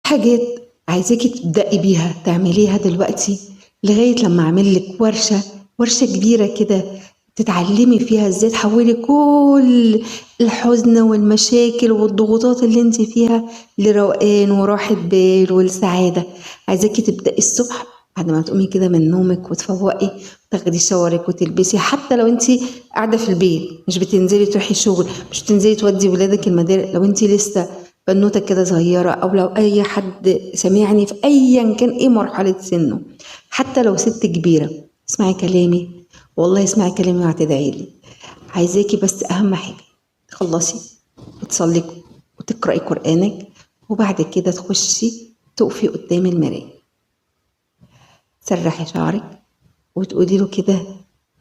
حاجات عايزاكي تبدأي بيها تعمليها دلوقتي لغاية لما أعمل لك ورشة كبيرة كده تتعلمي فيها ازاي تحولي كل الحزن والمشاكل والضغوطات اللي انت فيها لروقان وراحة بال والسعادة. عايزاكي تبدأي الصبح بعد ما تقومي كده من نومك وتفوقي تاخدي شاورك وتلبسي، حتى لو انت قاعدة في البيت مش بتنزلي تروحي شغل، مش بتنزلي تودي ولادك المدارس، لو انت لسه بنوتة كده صغيرة، أو لو أي حد سمعني في أيا كان إيه مرحلة سنه، حتى لو ست كبيرة، اسمعي كلامي، والله اسمعي كلامي وهتدعي لي. عايزاكي بس أهم حاجة تخلصي وتصلي وتقرأي قرآنك، وبعد كده تخشي تقفي قدام المراية، تسرحي شعرك وتقولي له كده: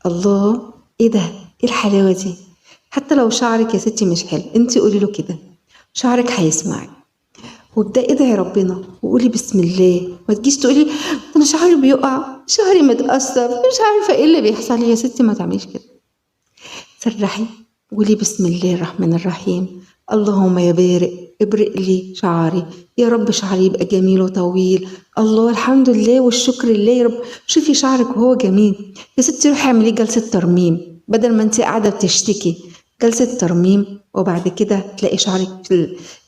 الله، ايه ده، ايه الحلاوة دي. حتى لو شعرك يا ستي مش حلو، انت قولي له كده، شعرك هيسمعك. وابدأي ادعي ربنا وقولي بسم الله، ما تجيش تقولي انا شعري بيقع، شعري متأثر، مش عارفة ايه اللي بيحصل لي. يا ستي ما تعمليش كده، سرحي قولي بسم الله الرحمن الرحيم، اللهم يا بارئ ابرئ لي شعري، يا رب شعري يبقى جميل وطويل، الله الحمد لله والشكر لله يا رب. شوفي شعرك وهو جميل يا ستي، روحي اعملي جلسة ترميم بدل ما انت قاعدة بتشتكي، جلسة ترميم. وبعد كده تلاقي شعرك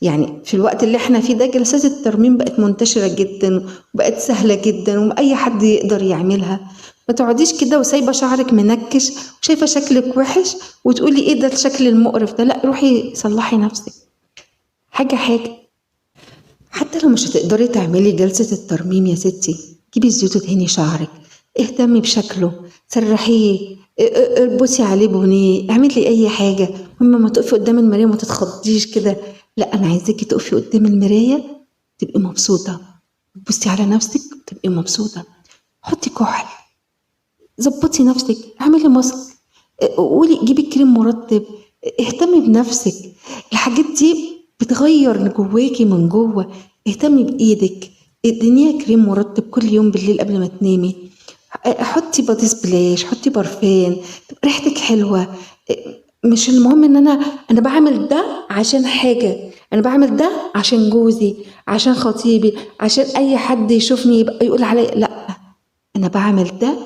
يعني في الوقت اللي احنا فيه ده جلسات الترميم بقت منتشرة جدا وبقت سهلة جدا وأي حد يقدر يعملها. ما تقعديش كده وسايبة شعرك منكش وشايفة شكلك وحش وتقولي ايه ده الشكل المقرف ده، لا، روحي صلحي نفسك حاجة حاجة. حتى لو مش هتقدري تعملي جلسة الترميم يا ستي، جيبي زيوت ادهني شعرك، اهتمي بشكله، سرحيه، اربطي عليه بونيه، اعملي اي حاجة. المهم ما تقفي قدام المراية وما تتخضيش كده، لا، انا عايزاكي تقفي قدام المراية تبقي مبسوطة، تبصي على نفسك تبقي مبسوطة، حطي كحل، ظبطي نفسك، اعملي ماسك، قولي جيبي كريم مرطب، اهتمي بنفسك. الحاجات دي بتغير جواكي من جوه. اهتمي بايدك، ادهنيها كريم مرطب كل يوم بالليل قبل ما تنامي، حطي بادي سبلاش، حطي برفان، تبقى ريحتك حلوه. مش المهم ان انا بعمل ده عشان حاجه، انا بعمل ده عشان جوزي، عشان خطيبي، عشان اي حد يشوفني يبقى يقول عليا، لا، انا بعمل ده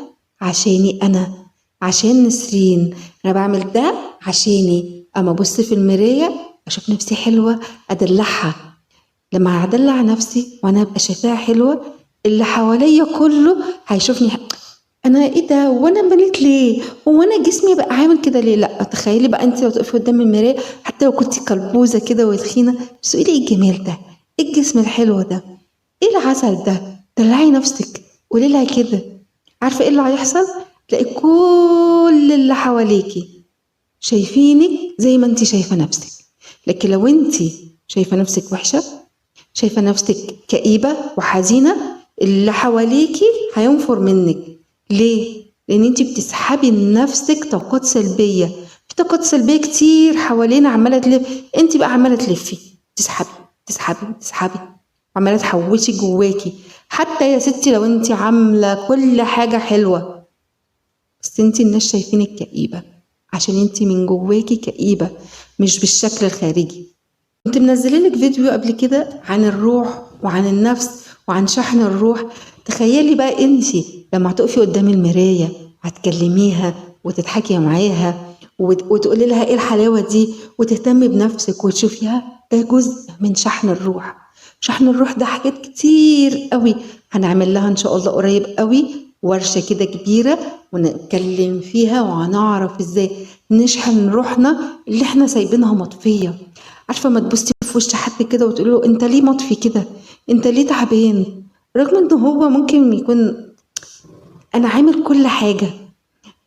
عشاني انا، عشان نسرين. انا بعمل ده عشاني اما ابص في المرايه اشوف نفسي حلوه ادلعها. لما هدلع نفسي وانا ابقى شايفاها حلوه، اللي حواليا كله هيشوفني انا ايه ده، وانا بنيت ليه، هو انا جسمي بقى عامل كده ليه. لا، تخيلي بقى انت لو تقفي قدام المرايه حتى لو كنتي كلبوزه كده وتخينه، بس تقولي ايه الجمال ده، ايه الجسم الحلو ده، ايه العسل ده، دلعي نفسك، قولي لها كده. عارفه ايه اللي هيحصل؟ تلاقي كل اللي حواليكي شايفينك زي ما انت شايفه نفسك. لكن لو انت شايفه نفسك وحشه، شايفه نفسك كئيبه وحزينه، اللي حواليكي هينفر منك. ليه؟ لان انت بتسحبي لنفسك طاقات سلبيه، في طاقات سلبيه كتير حوالينا عماله تلف، انت بقى عماله تلفي، تسحبي تسحبي تسحبي، عماله تحوشي جواكي. حتى يا ستي لو انت عامله كل حاجه حلوه، بس انت الناس شايفينك كئيبه عشان انت من جواكي كئيبه، مش بالشكل الخارجي. كنت منزله لك فيديو قبل كده عن الروح وعن النفس وعن شحن الروح. تخيلي بقى انت لما هتقفي قدام المرايه هتكلميها وتضحكي معاها وتقولي لها ايه الحلاوه دي وتهتمي بنفسك وتشوفيها، ده جزء من شحن الروح. شحن الروح ده حاجات كتير قوي هنعمل لها ان شاء الله قريب قوي ورشه كده كبيره ونتكلم فيها، وهنعرف ازاي نشحن روحنا اللي احنا سايبينها مطفيه. عارفه ما تبصي في وش حد كده وتقولي له انت ليه مطفي كده، انت ليه تعبان، رغم ان هو ممكن يكون انا عامل كل حاجه،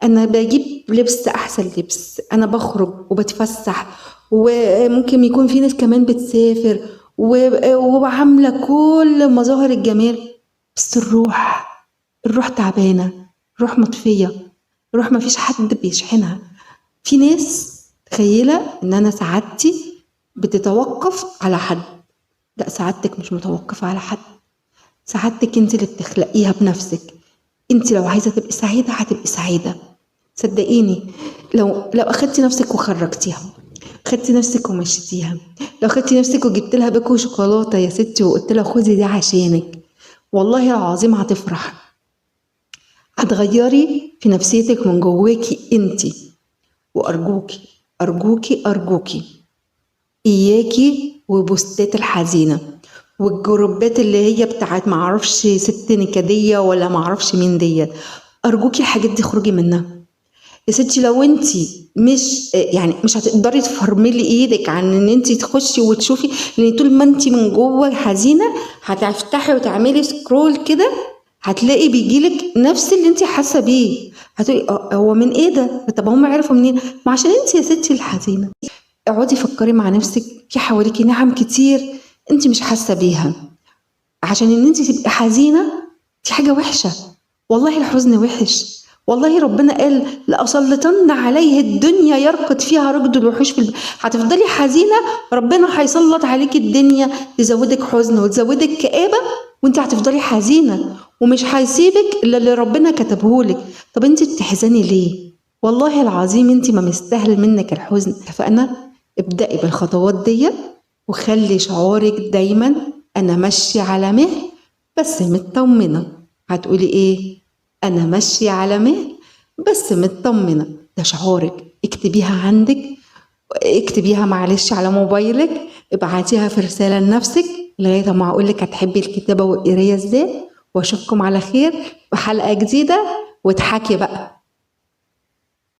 انا بجيب لبس احسن لبس، انا بخرج وبتفسح، وممكن يكون في ناس كمان بتسافر وعامله كل مظاهر الجمال، بس الروح تعبانه، الروح مطفيه، الروح ما فيش حد بيشحنها. في ناس تخيله ان انا سعادتي بتتوقف على حد، لا، سعادتك مش متوقفه على حد، سعادتك انت اللي بتخلقيها بنفسك. انت لو عايزه تبقي سعيده هتبقي سعيده، صدقيني. لو اخدتي نفسك وخرجتيها خدتي نفسك ومشيتيها. لو خدتي نفسك وجبت لها باكو شوكولاته يا ستي وقلت لها خدي دي عشانك، والله العظيم هتفرح، هتغيري في نفسيتك من جواكي انتي. وارجوكي ارجوكي ارجوكي اياكي وبوستات الحزينه والجروبات اللي هي بتاعت معرفش ست نكديه ولا معرفش مين ديت. ارجوكي الحاجات دي خرجي منها يا ستي. لو انتي مش يعني مش هتقدري تفرملي ايدك عن ان انتي تخشي وتشوفي، لان طول ما انتي من جوه حزينه هتفتحي وتعملي سكرول كده هتلاقي بيجيلك نفس اللي انتي حاسه بيه. هتقولي هو من ايه ده؟ طب هم عرفوا منين؟ ما عشان انتي يا ستي الحزينه. اقعدي فكري مع نفسك، في حواليكي نعم كتير انتي مش حاسه بيها. عشان ان انتي تبقي حزينه دي حاجه وحشه، والله الحزن وحش. والله ربنا قال لأسلطن عليه الدنيا يرقد فيها رقد الوحوش هتفضلي حزينة، ربنا هيسلط عليك الدنيا تزودك حزن وتزودك كآبة، وانت هتفضلي حزينة ومش هيسيبك إلا اللي ربنا كتبهولك. طب انت بتحزني ليه؟ والله العظيم انت ما مستاهل منك الحزن. اتفقنا؟ ابدأي بالخطوات دي وخلي شعورك دايما أنا ماشية على مهل بس مطمنة. هتقولي ايه؟ أنا ماشية على مهل بس مطمنة. ده شعورك، اكتبيها عندك، اكتبيها معلش على موبايلك، ابعتيها في رسالة لنفسك لغاية ما أقولك هتحبي الكتابة والقراية ازاي. وأشوفكم على خير بحلقة جديدة، واضحكي بقى.